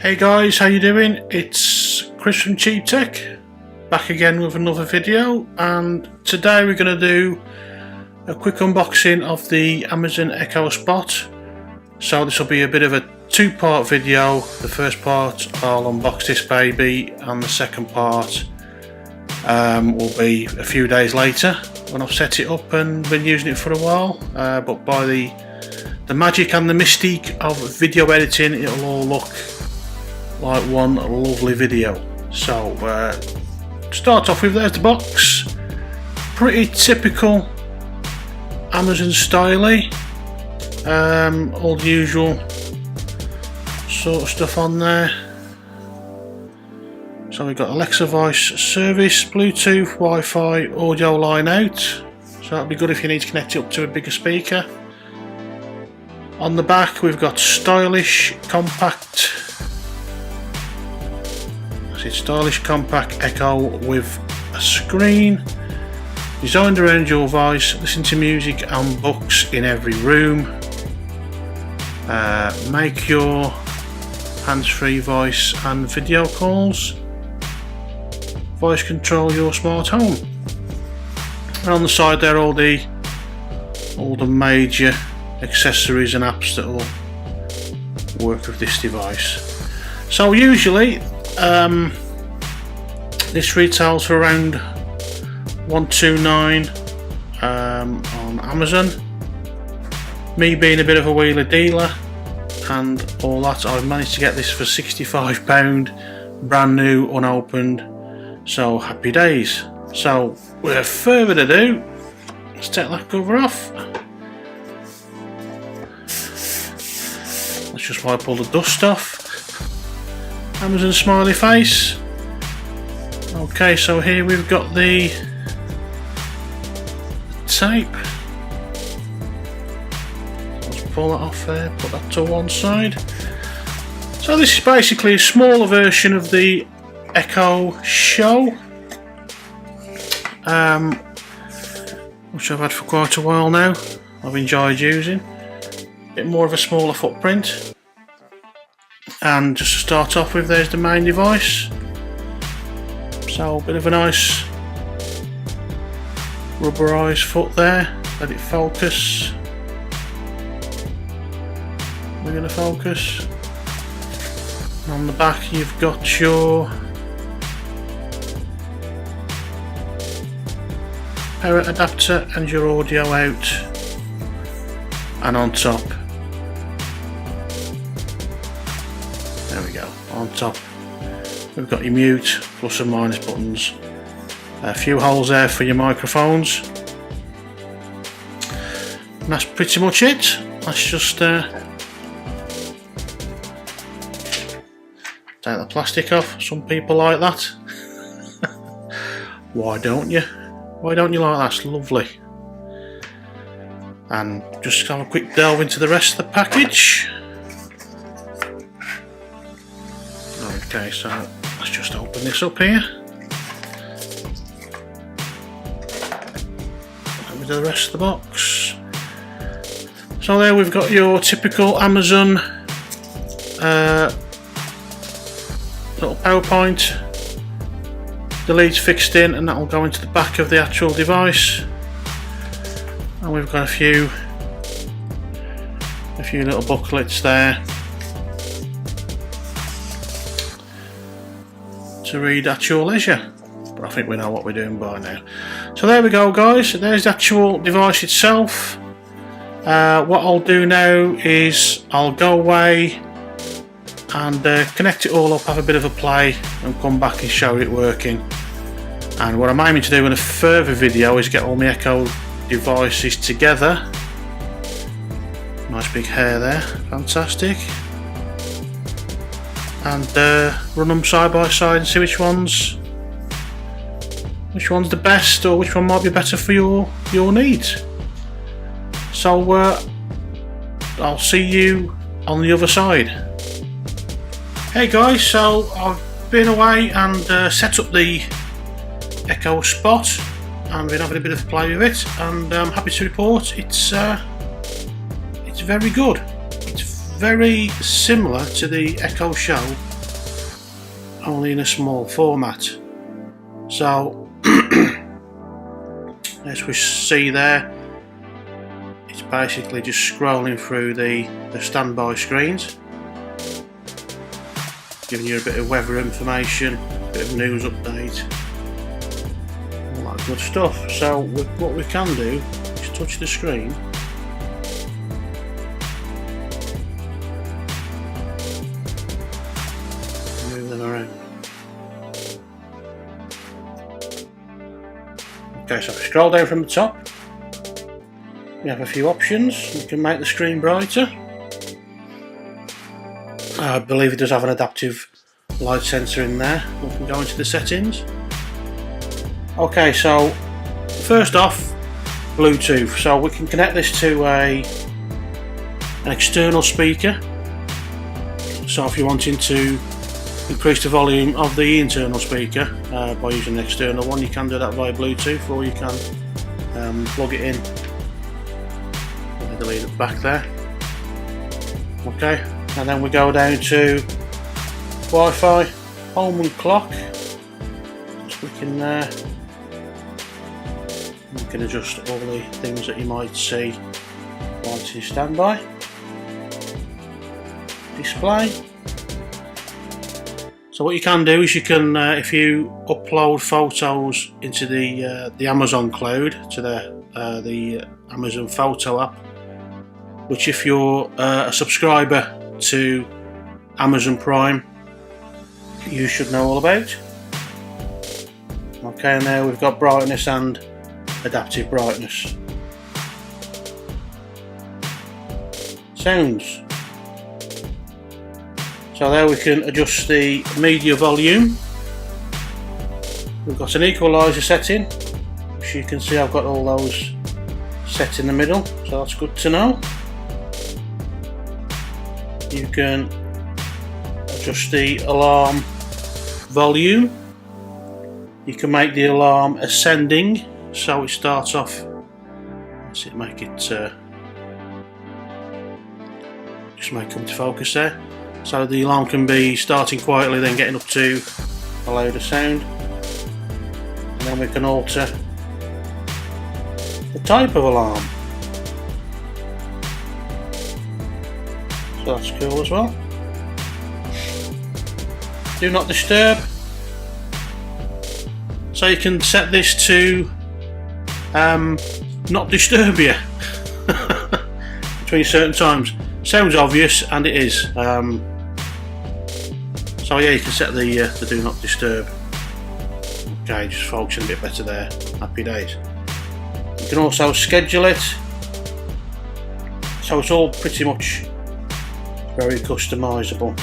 Hey guys, how you doing? It's Chris from Cheap Tech, back again with another video, and today we're going to do a quick unboxing of the Amazon Echo Spot. So this will be a bit of a two-part video. The first part I'll unbox this baby, and the second part will be a few days later when I've set it up and been using it for a while, but by the magic and the mystique of video editing, it'll all look like one lovely video. So to start off with, there's the box. Pretty typical Amazon style, all the usual sort of stuff on there. So we've got Alexa voice service, Bluetooth, Wi-Fi, audio line out, so that'll be good if you need to connect it up to a bigger speaker. On the back we've got stylish compact Echo with a screen, designed around your voice. Listen to music and books in every room. Make your hands-free voice and video calls. Voice control your smart home. And on the side there, all the major accessories and apps that will work with this device. So usually this retails for around $129 on Amazon. Me being a bit of a wheeler dealer and all that, I've managed to get this for £65, brand new, unopened, so happy days. So without further ado, let's take that cover off. Let's just wipe all the dust off. Amazon smiley face. Okay, so here we've got the tape. Let's pull that off there, put that to one side. So this is basically a smaller version of the Echo Show, which I've had for quite a while now. I've enjoyed using. A bit more of a smaller footprint. And just to start off with, there's the main device. So a bit of a nice rubberized foot there. Let it focus. We're going to focus. And on the back you've got your power adapter and your audio out. And on top, there we go, on top we've got your mute, plus and minus buttons, a few holes there for your microphones, and that's pretty much it. Let's just take the plastic off. Some people like that. Why don't you? Why don't you like that? It's lovely. And just have a quick delve into the rest of the package. Okay, so let's just open this up here. Let me do the rest of the box. So there we've got your typical Amazon little PowerPoint. The lead's fixed in, and that will go into the back of the actual device. And we've got a few little booklets there to read at your leisure, but I think we know what we're doing by now. So there we go guys, there's the actual device itself. What I'll do now is I'll go away and connect it all up, have a bit of a play, and come back and show it working. And what I'm aiming to do in a further video is get all my Echo devices together. Nice big hair there, fantastic. And run them side by side and see which one's the best, or which one might be better for your needs. So I'll see you on the other side. Hey guys, so I've been away and set up the Echo Spot and been having a bit of a play with it, and I'm happy to report it's very good. It's very similar to the Echo Show only in a small format. So as we see there, it's basically just scrolling through the standby screens, giving you a bit of weather information, a bit of news update, all that good stuff. So what we can do is touch the screen, move them around. Okay, so if we scroll down from the top, we have a few options. We can make the screen brighter. I believe it does have an adaptive light sensor in there. We can go into the settings. Okay, so first off, Bluetooth. So we can connect this to an external speaker. So if you're wanting to increase the volume of the internal speaker by using an external one, you can do that via Bluetooth, or you can plug it in. Delete it back there. Okay, and then we go down to Wi-Fi, home and clock. Just click in there. You can adjust all the things that you might see whilst you standby. Display. So what you can do is you can, if you upload photos into the Amazon cloud, to the Amazon Photo app, which if you're a subscriber to Amazon Prime, you should know all about. Okay, and there we've got brightness and adaptive brightness. Sounds. So there we can adjust the media volume. We've got an equalizer setting, which you can see I've got all those set in the middle, so that's good to know. You can adjust the alarm volume. You can make the alarm ascending, so it starts off. Let's make it just make it come to focus there. So the alarm can be starting quietly, then getting up to a louder sound, and then we can alter the type of alarm. So that's cool as well. Do not disturb. So you can set this to not disturb you between certain times. Sounds obvious, and it is. So yeah, you can set the do not disturb. Okay, just focusing a bit better there. Happy days. You can also schedule it. So it's all pretty much very customizable.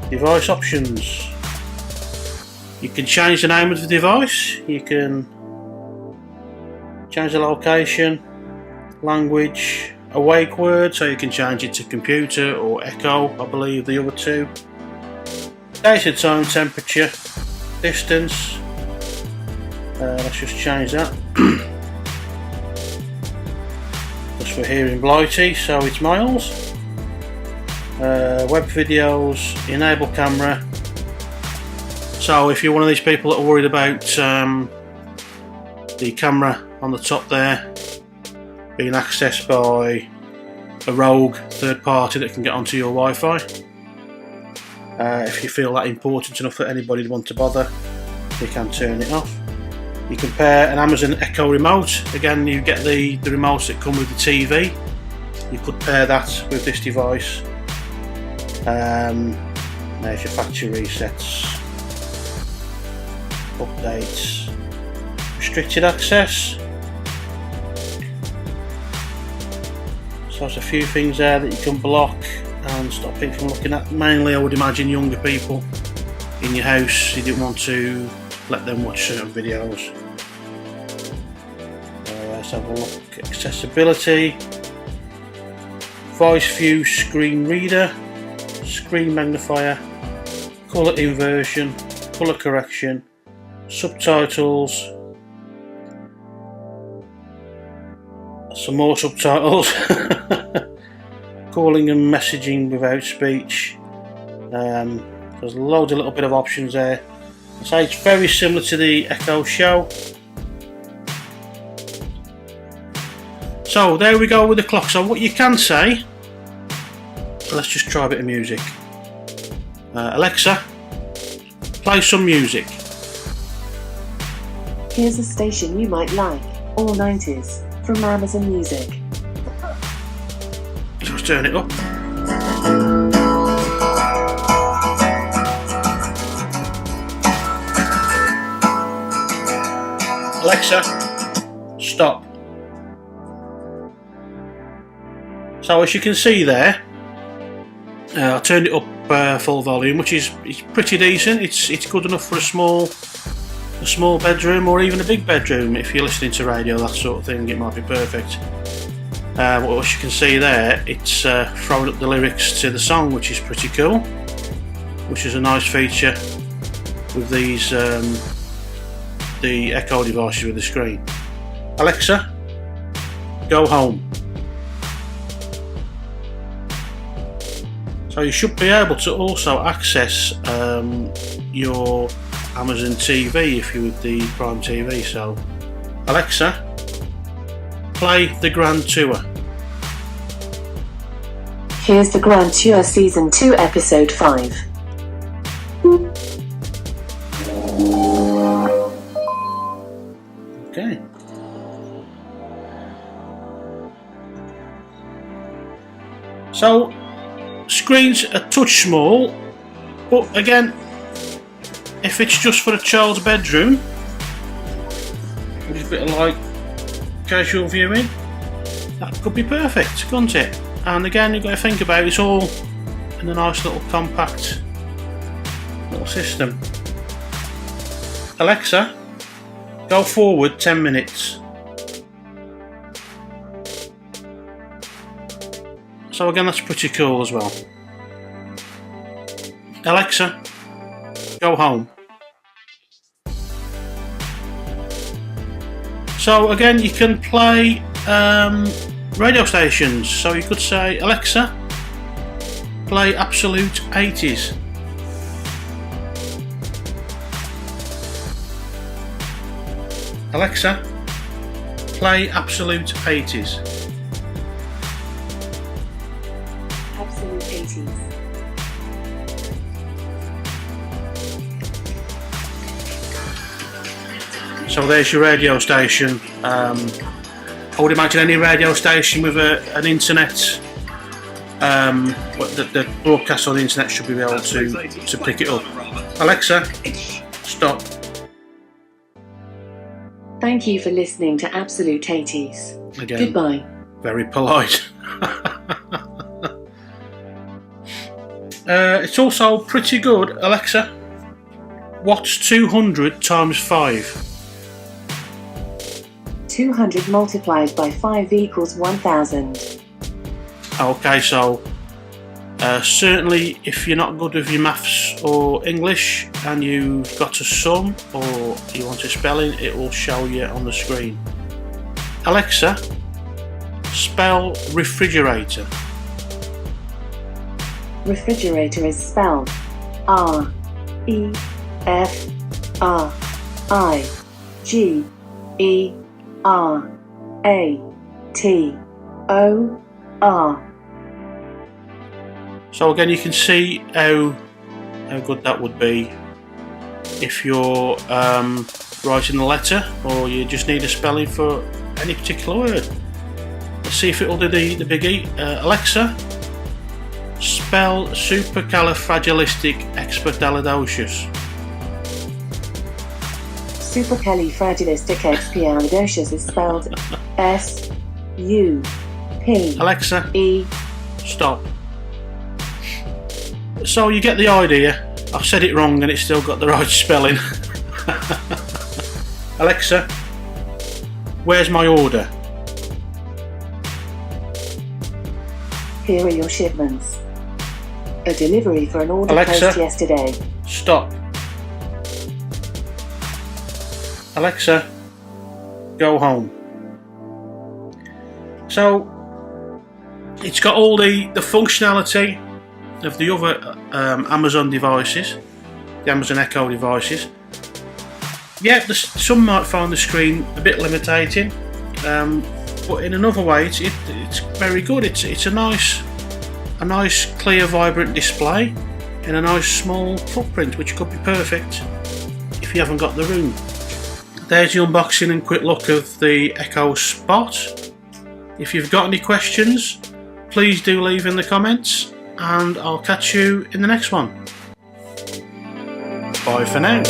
Device options. You can change the name of the device. You can change the location, language, awake word, so you can change it to computer or echo, I believe the other two. Date and time, temperature, distance. Let's just change that. Because we're here in Blighty, so it's miles. Web videos, enable camera. So if you're one of these people that are worried about the camera on the top there being accessed by a rogue third party that can get onto your Wi-Fi, if you feel that important enough that anybody would want to bother, you can turn it off. You can pair an Amazon Echo remote. Again, you get the remotes that come with the TV. You could pair that with this device. There's your factory resets, updates, restricted access. So there's a few things there that you can block and stop people from looking at. Mainly, I would imagine younger people in your house, you didn't want to let them watch certain videos. Let's have a look. Accessibility, voice view, screen reader, screen magnifier, colour inversion, colour correction, subtitles, some more subtitles, calling and messaging without speech, There's loads of little bit of options there. So it's very similar to the Echo Show. So there we go with the clock. So what you can say, let's just try a bit of music. Alexa, play some music. Here's a station you might like, all 90s, from Amazon Music. Let's turn it up. Alexa, stop. So as you can see there, I turned it up full volume, which is pretty decent. It's good enough for a small bedroom or even a big bedroom. If you're listening to radio, that sort of thing, it might be perfect. As you can see there, it's throwing up the lyrics to the song, which is pretty cool, which is a nice feature with these the Echo devices with the screen. Alexa, go home. So you should be able to also access your Amazon TV if you're with the Prime TV. So Alexa, play the Grand Tour. Here's the Grand Tour Season 2 Episode 5. Okay. So screen's a touch small, but again, if it's just for a child's bedroom, with a bit of like casual viewing, that could be perfect, couldn't it? And again, you've got to think about it, it's all in a nice little compact little system. Alexa, go forward 10 minutes. So again, that's pretty cool as well. Alexa, go home. So again, you can play radio stations. So you could say, Alexa, play Absolute 80s. Alexa, play Absolute 80s. Absolute 80s. So there's your radio station. I would imagine any radio station with an internet, the broadcast on the internet should be able to pick it up. Alexa, stop. Thank you for listening to Absolute 80s. Again, Goodbye. very polite. It's also pretty good. Alexa, what's 200 times 5? 200 multiplied by 5 equals 1000. Okay, so certainly if you're not good with your maths or English and you've got a sum or you want a spelling, it will show you on the screen. Alexa, spell refrigerator. Refrigerator is spelled R-E-F-R-I-G-E-R-A-T-O-R. So again, you can see how good that would be if you're writing a letter or you just need a spelling for any particular word. Let's see if it will do the biggie. Alexa, spell supercalifragilisticexpialidocious. Supercalifragilisticexpialidocious is spelled S-U-P. Alexa, E. stop. So you get the idea. I've said it wrong and it's still got the right spelling. Alexa, where's my order? Here are your shipments. A delivery for an order Alexa, placed yesterday. Stop. Alexa, go home. So it's got all the functionality of the other Amazon devices, the Amazon Echo devices. Yeah, some might find the screen a bit limiting, but in another way, it's very good. It's a nice, clear, vibrant display in a nice small footprint, which could be perfect if you haven't got the room. There's the unboxing and quick look of the Echo Spot. If you've got any questions, please do leave in the comments, and I'll catch you in the next one. Bye for now.